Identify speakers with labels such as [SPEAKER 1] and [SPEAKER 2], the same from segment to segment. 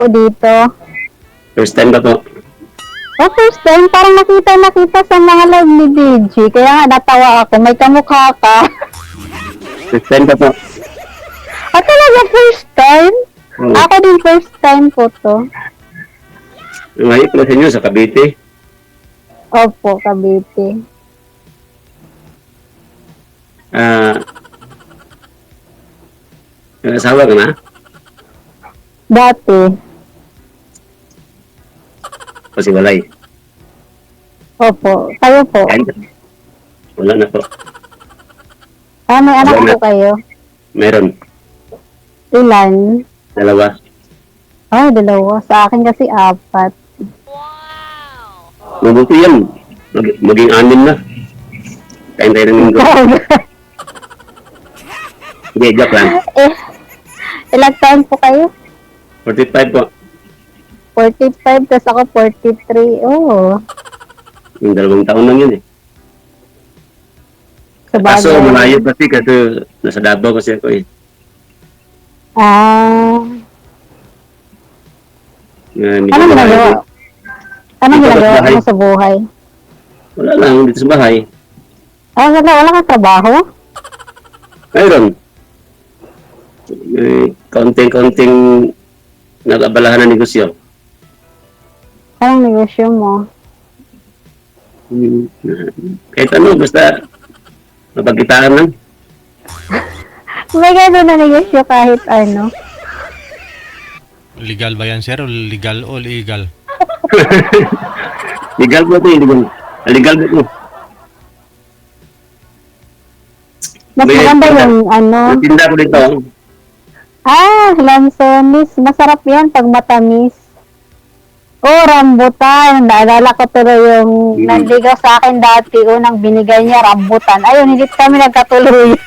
[SPEAKER 1] po dito.
[SPEAKER 2] First time ba po?
[SPEAKER 1] First time, parang nakita sa mga live ni DJ. Kaya nga natawa ako, may kamukha ka.
[SPEAKER 2] First time ba po?
[SPEAKER 1] Talaga first time?
[SPEAKER 2] Oo.
[SPEAKER 1] Ako din first time po to.
[SPEAKER 2] Ngayon pala sa inyo sa Cavite.
[SPEAKER 1] Opo, Cavite.
[SPEAKER 2] Asawa ka na?
[SPEAKER 1] Dati.
[SPEAKER 2] Pasiwalay.
[SPEAKER 1] Opo. Kayo po.
[SPEAKER 2] Kain ka? Wala na po.
[SPEAKER 1] May anak
[SPEAKER 2] Wala
[SPEAKER 1] po
[SPEAKER 2] na.
[SPEAKER 1] kayo?
[SPEAKER 2] Meron.
[SPEAKER 1] Ilan?
[SPEAKER 2] Dalawa.
[SPEAKER 1] Dalawa. Sa akin kasi 4.
[SPEAKER 2] Mabuti yan. Maging 6 na. Kain tayo ng linggo. Hindi, joke lang.
[SPEAKER 1] Ilang taon po kayo?
[SPEAKER 2] 45 po.
[SPEAKER 1] 45, tapos ako 43.
[SPEAKER 2] Yung 2 taon lang yun eh.
[SPEAKER 1] Sa
[SPEAKER 2] Kaso
[SPEAKER 1] bagay.
[SPEAKER 2] malayo kasi nasa Davao kasi ako eh. Hindi ko
[SPEAKER 1] Anong
[SPEAKER 2] malayo.
[SPEAKER 1] ginagawa? Anong
[SPEAKER 2] Dito
[SPEAKER 1] ginagawa
[SPEAKER 2] sa bahay.
[SPEAKER 1] mo sa buhay?
[SPEAKER 2] Wala lang, dito sa bahay.
[SPEAKER 1] Wala kang trabaho?
[SPEAKER 2] Mayroon. Kaunting-kaunting nag-abalahan ng negosyo.
[SPEAKER 1] Anong negosyo mo?
[SPEAKER 2] Kahit ano, basta mapagkitaan lang.
[SPEAKER 1] May gano'n na negosyo kahit ano.
[SPEAKER 3] Legal ba yan, sir? O legal o illegal?
[SPEAKER 2] Legal po ito, illegal. Legal po ito.
[SPEAKER 1] Mas
[SPEAKER 2] May-
[SPEAKER 1] maganda yung ano.
[SPEAKER 2] Tinda ko dito.
[SPEAKER 1] Lansones. Masarap yan pag matamis. Rambutan. Naalala ko tuloy yung nandigaw sa akin dati. Unang binigay niya, rambutan. Ayun, hindi kami nagkatuloy.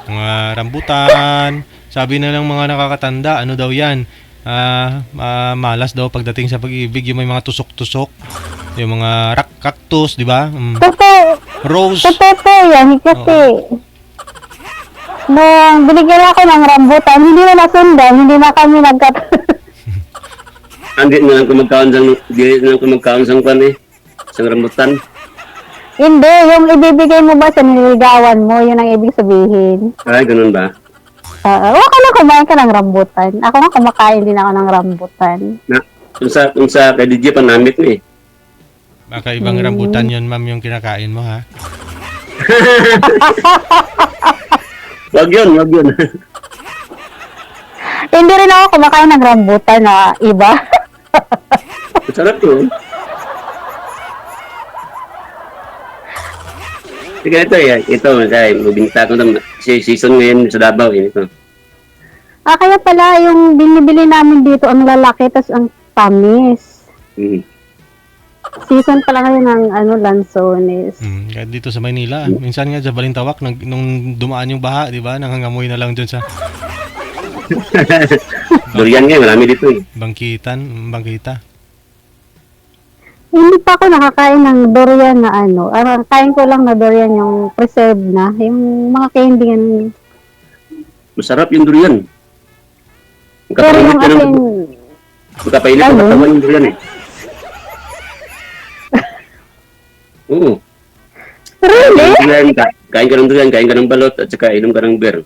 [SPEAKER 3] Mga rambutan. Sabi na lang mga nakakatanda, ano daw yan? Malas daw pagdating sa pag-ibig, yung may mga tusok-tusok. Yung mga cactus, di ba? Rose.
[SPEAKER 1] Totoo po yan. Kasi, nung binigyan ako ng rambutan, hindi na nasundan. Hindi na kami nagkatuloy.
[SPEAKER 2] Hindi na lang kumagkaon sang kwan eh. Sang rambutan.
[SPEAKER 1] Hindi, yung ibibigay mo ba sa nililigawan mo, yun ang ibig sabihin.
[SPEAKER 2] Ay, ganun ba?
[SPEAKER 1] Huwag ka lang kumain ka ng rambutan. Ako nga kumakain din ako ng rambutan.
[SPEAKER 2] Kung sa kay DJ panamit mo eh.
[SPEAKER 3] Baka ibang rambutan yun, ma'am, yung kinakain mo, ha?
[SPEAKER 2] Wag yun.
[SPEAKER 1] Hindi rin ako kumakain ng rambutan na iba.
[SPEAKER 2] Masarap yun. Sige, ito, mabinta ko naman. Season ngayon sa Davao, ito.
[SPEAKER 1] Kaya pala yung binibili namin dito, ang lalaki, tas ang tamis. Season pala kayo ng lansones.
[SPEAKER 3] Kahit dito sa Maynila, minsan nga sa Balintawak, nung dumaan yung baha, di ba? Nangangamoy na lang dun sa
[SPEAKER 2] Durian ngayon, marami dito eh.
[SPEAKER 3] bangkita.
[SPEAKER 1] Hindi pa ako nakakain ng durian na kain ko lang na durian yung preserved na. Yung mga candy yan.
[SPEAKER 2] Masarap yung durian.
[SPEAKER 1] Pero yung asin,
[SPEAKER 2] Magkapainit ang katawan yung durian eh. Oo.
[SPEAKER 1] really?
[SPEAKER 2] Kain ka ng durian, kain ka ng balot, at saka inom ka ng beer.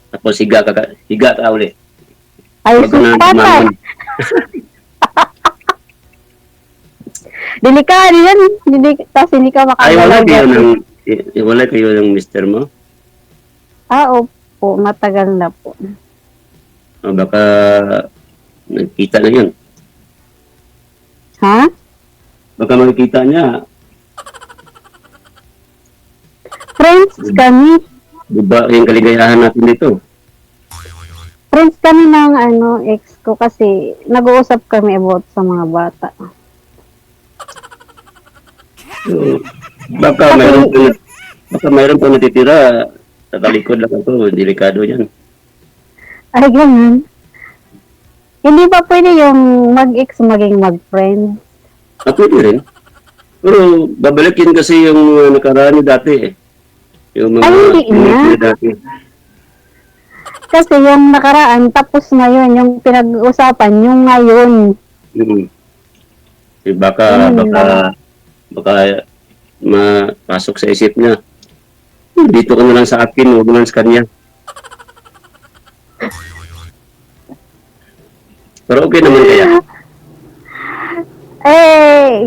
[SPEAKER 2] Tapos higa ka ulit.
[SPEAKER 1] Ay,
[SPEAKER 2] Wag ka na
[SPEAKER 1] patay.
[SPEAKER 2] dumaman.
[SPEAKER 1] Delikado yan. Tapos hindi ka
[SPEAKER 2] Ay, wala
[SPEAKER 1] makagalaw.
[SPEAKER 2] kayo ng mister mo?
[SPEAKER 1] Opo. Matagal na po.
[SPEAKER 2] O baka nagkita na yun.
[SPEAKER 1] Ha?
[SPEAKER 2] Baka makikita niya.
[SPEAKER 1] Friends kami.
[SPEAKER 2] Diba yung kaligayahan natin dito?
[SPEAKER 1] Friends kami ng ex ko kasi nag-uusap kami about sa mga bata.
[SPEAKER 2] So, baka mayroon pa natitira sa talikod lang ito. Delikado yan.
[SPEAKER 1] Ay, ganun. Hindi ba pwede yung mag-ex maging mag-friend?
[SPEAKER 2] Pwede rin. Pero babalikin kasi yung nakaraan niyo dati eh. Yung mga
[SPEAKER 1] Ay, hindi na.
[SPEAKER 2] dati.
[SPEAKER 1] Kasi yung nakaraan, tapos ngayon, yung pinag-uusapan, yung ngayon.
[SPEAKER 2] Mm. Baka,
[SPEAKER 1] Yun
[SPEAKER 2] baka,
[SPEAKER 1] lang.
[SPEAKER 2] baka mapasok sa isip niya. Dito ka na lang sa akin, huwag mo lang sa kanya. Pero okay naman kaya.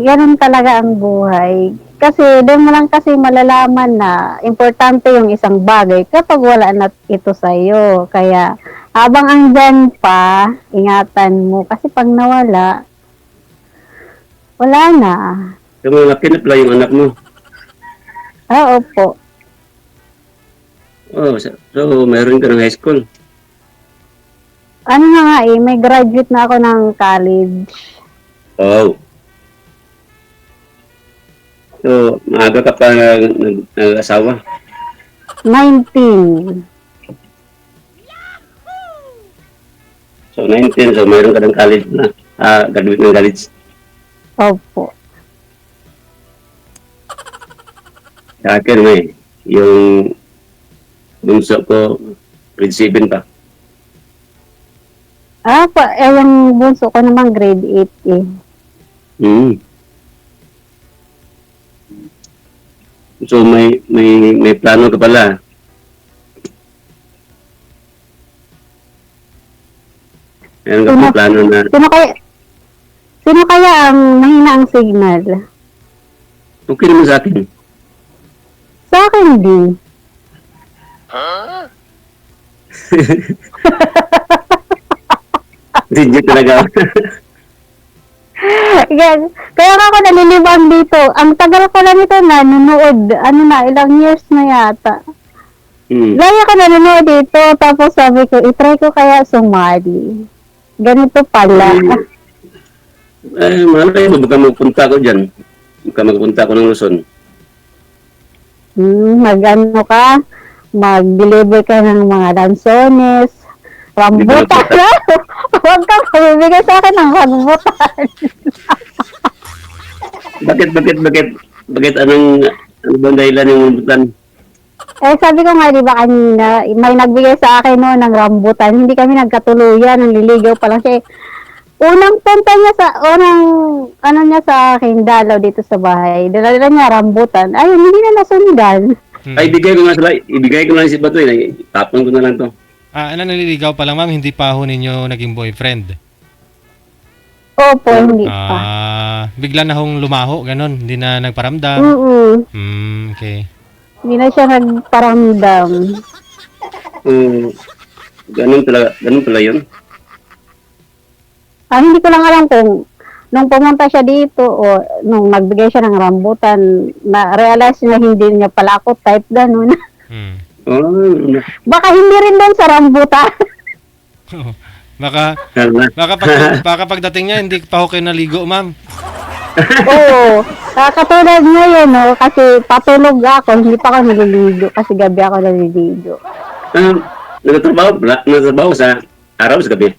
[SPEAKER 1] Ganun talaga ang buhay. Kasi doon mo lang kasi malalaman na importante yung isang bagay kapag wala na ito sa'yo. Kaya habang andyan pa, ingatan mo. Kasi pag nawala, wala na.
[SPEAKER 2] So, malaki na pala yung anak mo.
[SPEAKER 1] Opo.
[SPEAKER 2] Oh, so mayroon ka ng high school.
[SPEAKER 1] Ano na nga may graduate na ako ng college.
[SPEAKER 2] Oh. So, maaga ka pa nag-asawa.
[SPEAKER 1] 19.
[SPEAKER 2] So, 19. So, mayroon ka ng college na. Graduate ng college.
[SPEAKER 1] Opo.
[SPEAKER 2] Sa akin, may. Yung bunso ko, grade 7 pa.
[SPEAKER 1] Yung bunso ko naman grade 8 eh.
[SPEAKER 2] Hmm. So, may plano ka pala. Meron ka
[SPEAKER 1] Sino-
[SPEAKER 2] pa plano na,
[SPEAKER 1] Sino kaya ang mahina ang signal?
[SPEAKER 2] okay naman sa akin.
[SPEAKER 1] Sa akin din.
[SPEAKER 2] Hindi talaga.
[SPEAKER 1] Kaya nga ako nalilibang dito. Ang tagal ko lang ito nanonood. Ilang years na yata. Lagi ako nanonood dito. Tapos sabi ko, itry ko kaya sumali. Ganito pala.
[SPEAKER 2] Malay mo, baka magpunta ko dyan. Baka magpunta ko ng Luzon.
[SPEAKER 1] Mag-ano ka? Mag-deliver ka ng mga lansones, rambutan. Huwag ka pabibigay sa akin ng rambutan.
[SPEAKER 2] Bakit ano bang dahilan ng rambutan?
[SPEAKER 1] Sabi ko nga, di ba kanina, may nagbigay sa akin noon ng rambutan. Hindi kami nagkatuluyan, naliligaw pa lang siya. Unang punta niya niya sa akin, dalaw dito sa bahay. Dala niya rambutan. Ayun, hindi na nasundan.
[SPEAKER 2] Ay, ibigay ko lang si Bato. Tapon ko na lang to.
[SPEAKER 3] Naliligaw pa lang, ma'am, hindi pa ho ninyo naging boyfriend.
[SPEAKER 1] Opo, hindi pa.
[SPEAKER 3] Bigla na hong lumaho, ganon. Hindi na nagparamdam. Okay.
[SPEAKER 1] Hindi na siya nagparamdam.
[SPEAKER 2] Ganun pala yun.
[SPEAKER 1] Hindi ko lang alam kung nung pumunta siya dito o nung nagbigay siya ng rambutan, na-realize niya hindi niya pala ako type ganun. Baka hindi rin doon sa rambutan.
[SPEAKER 3] Baka pagdating niya, hindi pa ho kayo naligo, ma'am.
[SPEAKER 1] Oo. Katulad ngayon, kasi patulog ako, hindi pa ako naliligo kasi gabi ako naliligo.
[SPEAKER 2] Nagtatrabaho sa araw sa gabi.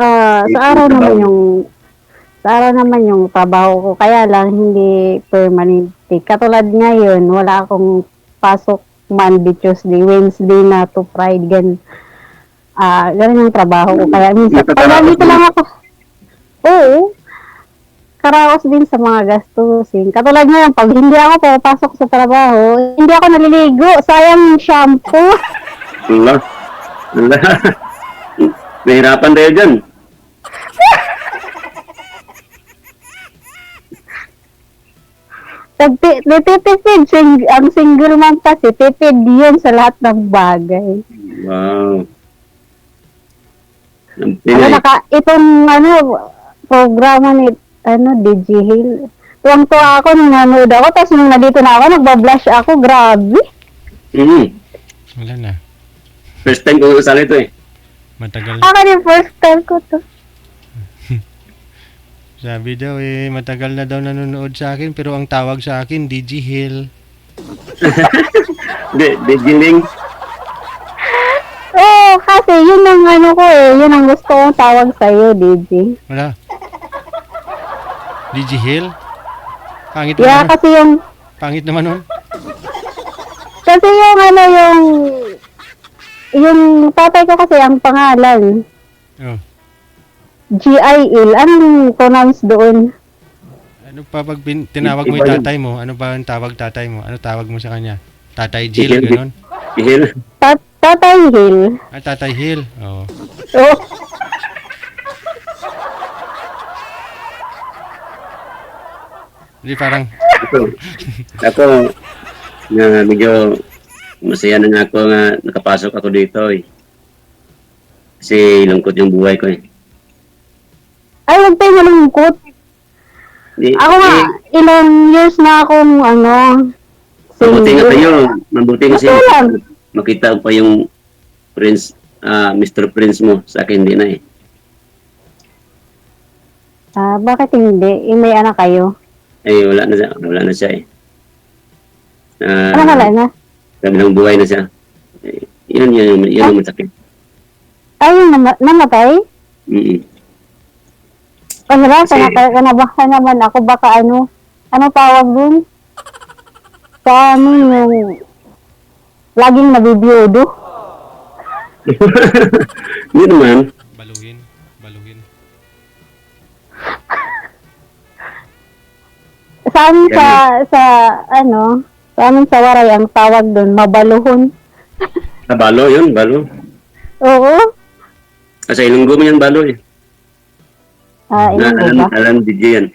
[SPEAKER 1] Sa araw naman yung trabaho ko, kaya lang hindi permanente. Katulad ngayon, wala akong pasok Monday, Tuesday, Wednesday na to Friday, ganun yung trabaho ko. Kaya minsan, pag nandito lang ako, oo, karaos din sa mga gastusin. Katulad ngayon, pag hindi ako papasok sa trabaho, hindi ako naliligo, sayang yung shampoo.
[SPEAKER 2] Wala. Nahirapan tayo dyan.
[SPEAKER 1] Nagtitipid, ang single mom kasi, tipid yun sa lahat ng bagay.
[SPEAKER 2] Wow.
[SPEAKER 1] Itong programa ni DigiHeal. Tuwang-tuwa ako nung nanood ako, tapos nung nandito na ako, nagbablush ako, grabe.
[SPEAKER 3] Wala na.
[SPEAKER 2] First time ko nasali ito eh.
[SPEAKER 3] Matagal.
[SPEAKER 1] Ako yung first time ko to.
[SPEAKER 3] Sabi daw matagal na daw nanonood sa akin, pero ang tawag sa akin, DigiHeal.
[SPEAKER 2] Digiling.
[SPEAKER 1] Oo, kasi yun ang yun ang gusto kong tawag sa'yo, Digi.
[SPEAKER 3] Wala. DigiHeal? Pangit
[SPEAKER 1] Yeah,
[SPEAKER 3] naman.
[SPEAKER 1] kasi yung,
[SPEAKER 3] Pangit naman nun.
[SPEAKER 1] kasi yung Yung tatay ko kasi ang pangalan,
[SPEAKER 3] Oh.
[SPEAKER 1] G.I.L. Anong pronounce doon?
[SPEAKER 3] Ano pa pag tinawag mo yung tatay mo? Ano ba ang tawag tatay mo? Ano tawag mo sa kanya? Tatay Jill,
[SPEAKER 2] Ihil.
[SPEAKER 3] ganun?
[SPEAKER 2] Ihil.
[SPEAKER 1] Tatay Hill.
[SPEAKER 3] Ah, Tatay Hill. Oo.
[SPEAKER 1] Oh,
[SPEAKER 3] Hindi parang,
[SPEAKER 2] Ako, na medyo masaya na nga ako nga nakapasok ako dito eh. Kasi lungkot yung buhay ko eh.
[SPEAKER 1] ay, huwag tayo malungkot. Ako nga, ilang years na akong,
[SPEAKER 2] Mabuti nga
[SPEAKER 1] single.
[SPEAKER 2] kayo. Mabuti kasi
[SPEAKER 1] Okay lang.
[SPEAKER 2] makita pa yung Prince, Mr. Prince mo. Sa akin hindi na eh.
[SPEAKER 1] Bakit hindi? May anak kayo?
[SPEAKER 2] Ay, wala na siya eh.
[SPEAKER 1] Ano wala na?
[SPEAKER 2] Kabilang buhay na siya. Eh, yun ang masakit.
[SPEAKER 1] Ay, yung namatay?
[SPEAKER 2] Mm-mm.
[SPEAKER 1] Wala,
[SPEAKER 2] Kasi-
[SPEAKER 1] kanabahan naman ako. Baka ano tawag dun? Sa amin yung laging nabibiyodo.
[SPEAKER 2] Hindi naman.
[SPEAKER 3] baluhin. Baluhin.
[SPEAKER 1] Sa amin sa amin sa Waray ang tawag dun, mabaluhon.
[SPEAKER 2] Balo yun, balo.
[SPEAKER 1] Oo.
[SPEAKER 2] Kasi ilunggo mo yan, balo eh.
[SPEAKER 1] Ilan ko ba?
[SPEAKER 2] Alam, DJ yan.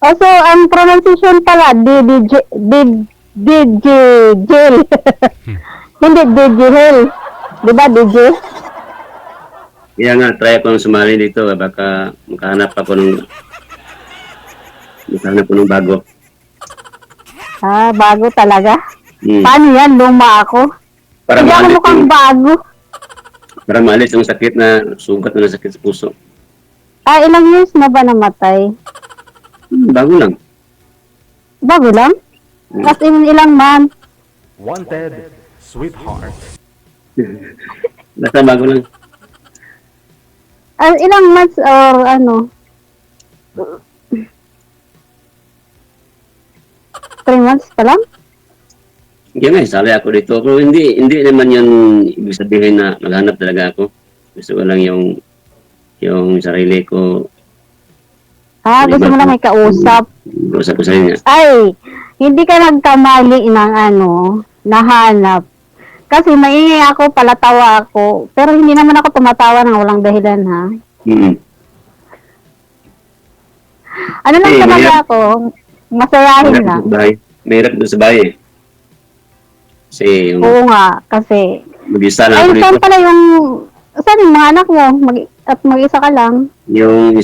[SPEAKER 1] So, ang pronunciation pala, Digigel. Hindi, Digihel. Di ba, DJ?
[SPEAKER 2] Kaya nga, try ako ng sumali dito. Baka makahanap ko ng bago.
[SPEAKER 1] Bago talaga.
[SPEAKER 2] Hmm.
[SPEAKER 1] Paano yan? Luma ako.
[SPEAKER 2] Para
[SPEAKER 1] Hindi ako
[SPEAKER 2] maalis
[SPEAKER 1] mukhang
[SPEAKER 2] yung,
[SPEAKER 1] bago.
[SPEAKER 2] para maalis yung sakit na sugat na sakit sa puso.
[SPEAKER 1] Ilang years na ba namatay?
[SPEAKER 2] Bago lang.
[SPEAKER 1] Bago lang? As in, ilang month?
[SPEAKER 4] Wanted, sweetheart.
[SPEAKER 2] Basta bago lang.
[SPEAKER 1] Ilang months or ano? 3 months pa lang?
[SPEAKER 2] Kaya nga, sali ako dito. Pero hindi naman yan ibig sabihin na maghanap talaga ako. Gusto ko lang yung sarili ko.
[SPEAKER 1] Gusto mo lang may kausap.
[SPEAKER 2] Usap ko sa inyo.
[SPEAKER 1] Ay, hindi ka nagkamali ng nahanap. Kasi maingay ako, palatawa ako. Pero hindi naman ako tumatawa ng walang dahilan, ha?
[SPEAKER 2] Mm-hmm.
[SPEAKER 1] Ano lang talaga
[SPEAKER 2] mahirap.
[SPEAKER 1] ako, masayahin lang.
[SPEAKER 2] Mahirap doon sa bahay eh. Kasi yung
[SPEAKER 1] Oo nga, kasi...
[SPEAKER 2] mag-isa na
[SPEAKER 1] Ay,
[SPEAKER 2] ako
[SPEAKER 1] saan
[SPEAKER 2] dito.
[SPEAKER 1] pala saan yung mga anak mo? At mag-isa ka lang?
[SPEAKER 2] Yung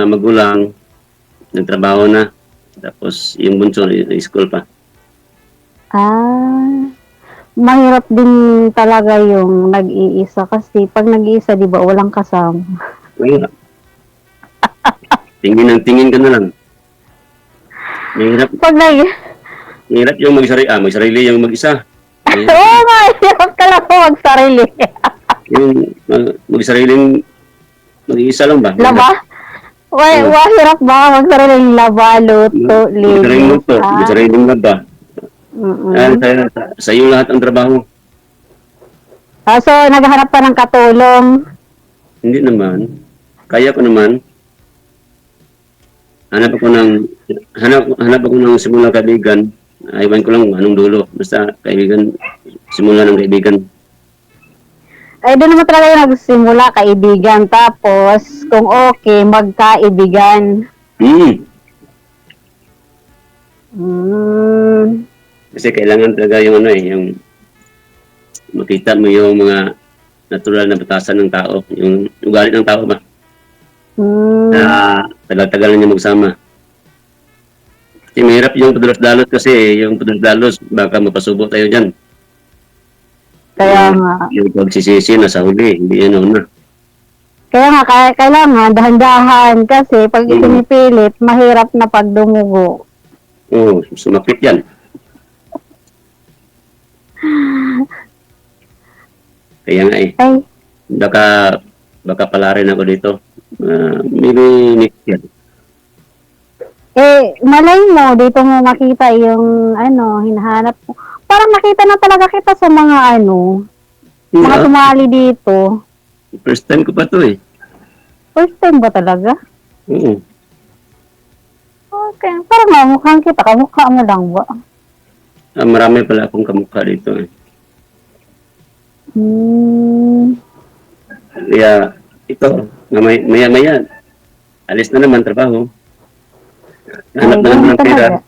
[SPEAKER 2] magulang nagtrabaho na. Tapos yung bunso school pa.
[SPEAKER 1] Mahirap din talaga yung nag-iisa kasi pag nag-iisa, di ba, walang kasama.
[SPEAKER 2] Mahirap. Tingin ng tingin ka na lang. Mahirap.
[SPEAKER 1] Pag
[SPEAKER 2] Mahirap yung magsarili yung mag-isa.
[SPEAKER 1] Oo nga, hirap ka lang magsarili.
[SPEAKER 2] Yung magsariling mag-isa lang ba?
[SPEAKER 1] Laba? Hirap ba magsariling laba, luto,
[SPEAKER 2] Magsariling
[SPEAKER 1] linis?
[SPEAKER 2] luto, magsariling laba. Sa iyo lahat ang trabaho.
[SPEAKER 1] So, naghahanap pa ng katulong.
[SPEAKER 2] Hindi naman. Kaya ko naman. Hanap ako ng simulang kaibigan. Iwan ko lang anong dulo. Basta kaibigan, simula ng kaibigan.
[SPEAKER 1] Ay, doon naman talaga yung nagsimula, kaibigan. Tapos, kung okay, magkaibigan.
[SPEAKER 2] Kasi kailangan talaga yung yung makita mo yung mga natural na batasan ng tao, yung ugali ng tao ba? Na tagal-tagal na niya magsama. Kasi mahirap yung padalos-dalos kasi yung padalos-dalos baka mapasubo tayo dyan.
[SPEAKER 1] Kaya nga.
[SPEAKER 2] Yung pagsisisi na sa huli, hindi yan na.
[SPEAKER 1] Kaya nga, kailangan dahan-dahan kasi pag pinipilit, mahirap na pag dumugo.
[SPEAKER 2] Oo, sumakit yan. Kaya nga eh.
[SPEAKER 1] Ay,
[SPEAKER 2] Baka pala rin ako dito. Maybe next year.
[SPEAKER 1] Malay mo, dito mo makita yung hinahanap mo. Parang nakita na talaga kita sa mga mga
[SPEAKER 2] Yeah.
[SPEAKER 1] sumali dito.
[SPEAKER 2] First time ko pa to eh.
[SPEAKER 1] First time ba talaga?
[SPEAKER 2] Oo.
[SPEAKER 1] Okay, parang mamukhang kita. Kamukha mo lang ba?
[SPEAKER 2] Marami pala akong kamukha dito eh. Kaya ito, maya-maya, alis na naman trabaho. Hanap na naman ng pera.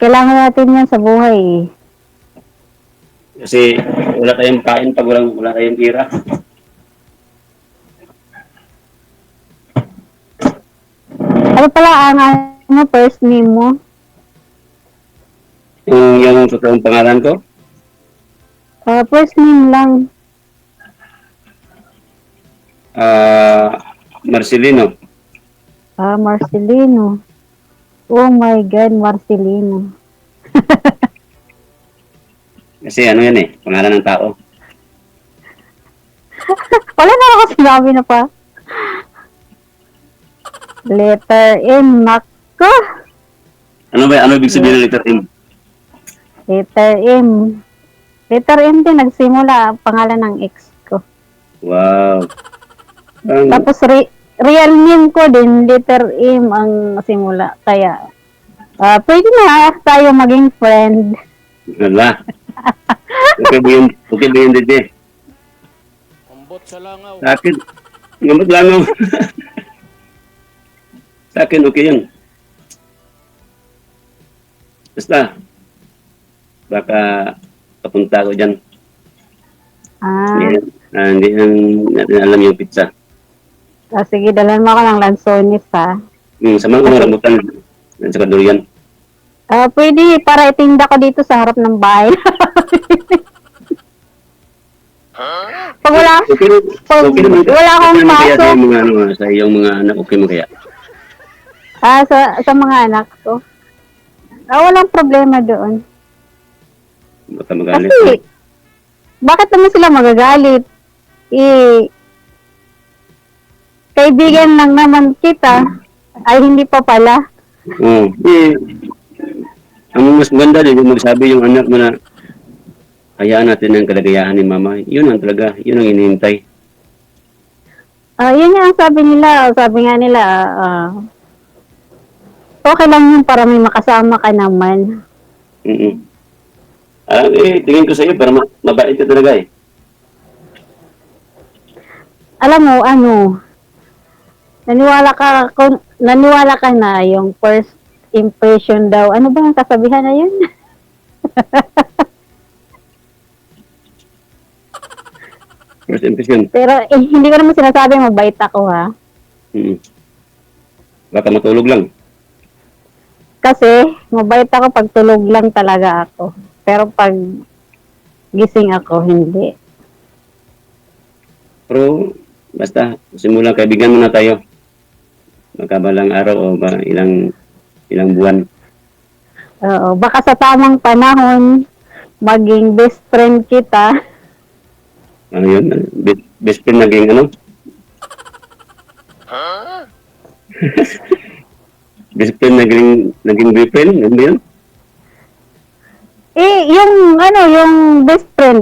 [SPEAKER 1] Kailangan natin yan sa buhay eh.
[SPEAKER 2] Kasi wala tayong kain pag wala tayong pera.
[SPEAKER 1] Ano pala ang first name mo?
[SPEAKER 2] Yung totoong pangalan ko,
[SPEAKER 1] First name lang.
[SPEAKER 2] Marcelino.
[SPEAKER 1] Marcelino. Oh my God, Marcelino.
[SPEAKER 2] Kasi ano yan eh, pangalan ng tao.
[SPEAKER 1] Wala na ako sinabi na pa. Letter M, nako.
[SPEAKER 2] Ano ibig sabihin ng letter M?
[SPEAKER 1] Letter M. Letter M din, nagsimula ang pangalan ng ex ko.
[SPEAKER 2] Wow.
[SPEAKER 1] Tapos real name ko din, letter M ang simula. Kaya, pwede na tayo maging friend.
[SPEAKER 2] Wala. Okay ba yun, Dede?
[SPEAKER 5] Ambot sa langaw.
[SPEAKER 2] Sa akin, ngamot lang ako. Sa akin, okay yun. Basta, baka papunta ko dyan. Hindi natin alam yung pizza.
[SPEAKER 1] Sige, dalhan mo ako ng lansones ha.
[SPEAKER 2] Sa mga rambutan at saka durian.
[SPEAKER 1] Pwede, para itinda ko dito sa harap ng bahay. Pag wala,
[SPEAKER 2] Okay naman.
[SPEAKER 1] wala akong
[SPEAKER 2] Okay naman kaya
[SPEAKER 1] pasok.
[SPEAKER 2] sa iyong mga anak, okay mo kaya?
[SPEAKER 1] Sa mga anak ko. Walang problema doon.
[SPEAKER 2] Baka magalit.
[SPEAKER 1] Kasi, bakit naman sila magagalit? Kaibigan lang naman kita. Ay, hindi pa pala.
[SPEAKER 2] Oo. Ang mas maganda din yung magsabi yung anak mo na hayaan natin ang kalagayahan ni mama. Yun ang talaga, yun ang inihintay.
[SPEAKER 1] Yun nga ang sabi nila. Sabi nga nila, okay lang yun para may makasama ka naman.
[SPEAKER 2] Tingin ko sa iyo para mabait ka talaga eh.
[SPEAKER 1] Alam mo, naniwala ka na yung first impression daw. Ano ba ang kasabihan na yun?
[SPEAKER 2] First impression.
[SPEAKER 1] Pero hindi ko naman sinasabi mabait ako ha.
[SPEAKER 2] Baka matulog lang.
[SPEAKER 1] Kasi mabait ako pag tulog lang talaga ako. Pero pag gising ako, hindi.
[SPEAKER 2] Pero basta simulang kaibigan muna tayo. Magkabalang araw o ilang buwan.
[SPEAKER 1] Oo, baka sa tamang panahon, maging best friend kita.
[SPEAKER 2] Ano yun? Best friend naging ano? Best friend naging boyfriend? Ano yun?
[SPEAKER 1] Yung best friend,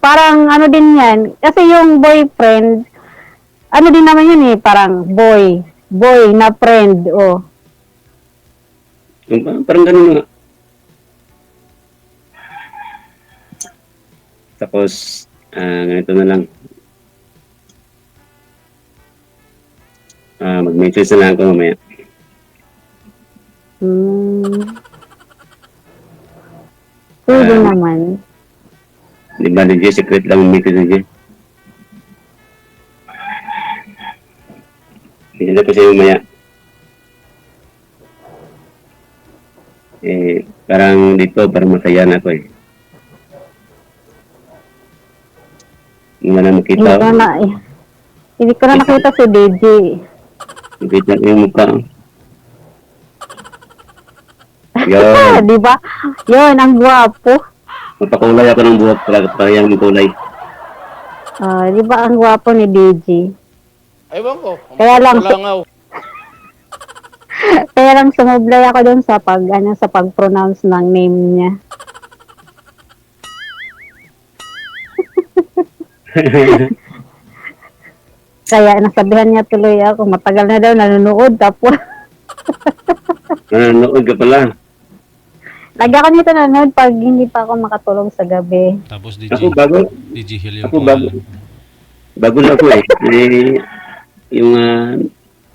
[SPEAKER 1] parang ano din yan. Kasi yung boyfriend, ano din naman yun parang boy na friend,
[SPEAKER 2] Parang ganun nga. Tapos, ganito na lang. Mag-message na lang ako mamaya.
[SPEAKER 1] Pwede naman.
[SPEAKER 2] Di ba, DJ? Secret lang yung message DJ. Hindi ko sa'yo mamaya. Parang dito, parang masaya na ako eh. Hindi na makita ako.
[SPEAKER 1] Hindi ko na nakita si DJ.
[SPEAKER 2] Makita ko yung mukha. Yun.
[SPEAKER 1] Di ba? Yun, ang gwapo.
[SPEAKER 2] Mapakulay ako ng buhok para yung kulay.
[SPEAKER 1] Di ba ang gwapo ni DJ?
[SPEAKER 5] Ewan ko.
[SPEAKER 1] Kaya lang,
[SPEAKER 5] Sa langaw.
[SPEAKER 1] kaya lang sumublay ako doon sa sa pag-pronounce ng name niya. Kaya nasabihan niya tuloy ako, matagal na daw nanonood, tapos
[SPEAKER 2] Nanonood ka pala.
[SPEAKER 1] lagi ako nito nanonood pag hindi pa ako makatulog sa gabi.
[SPEAKER 3] Tapos
[SPEAKER 2] Ako bago,
[SPEAKER 3] DJ Hill yung
[SPEAKER 2] ako bago. Bago na ako eh. Yung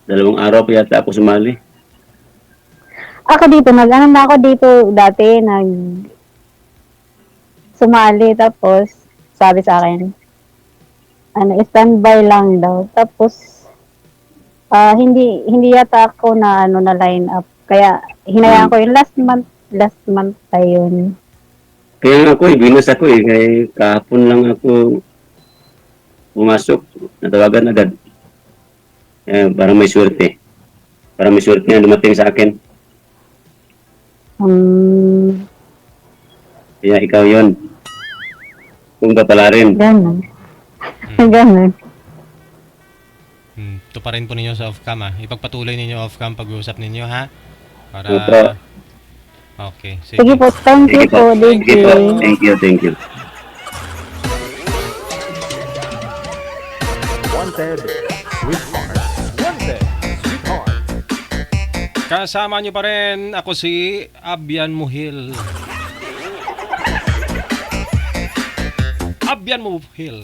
[SPEAKER 2] 2 araw pa yata ako sumali.
[SPEAKER 1] Ako dito, nag-ano na ako dito dati, sumali, tapos sabi sa akin, standby lang daw. Tapos, hindi yata ako na, na line up. Kaya, hinayaan ko yung last month pa yun.
[SPEAKER 2] Kaya nga ako eh, binus ako eh. Kaya kahapon lang ako pumasok. Natawagan agad. Para may swerte. Para may swerte na dumating sa akin. Kaya ikaw yon. Kung ka pala rin.
[SPEAKER 1] Ganun. Ganun.
[SPEAKER 3] Tuparin po ninyo sa off-cam Ipagpatuloy ninyo off-cam pag-uusap ninyo ha. Para...
[SPEAKER 2] Opo.
[SPEAKER 3] Okay. Sige.
[SPEAKER 1] Sige po, thank you po,
[SPEAKER 2] Sige
[SPEAKER 1] DJ.
[SPEAKER 2] po. Thank you.
[SPEAKER 4] Wanted, Sweetheart.
[SPEAKER 5] Wanted, sweetheart.
[SPEAKER 3] Kasama nyo pa rin ako si Abyan Muhil. Abyan Muhil.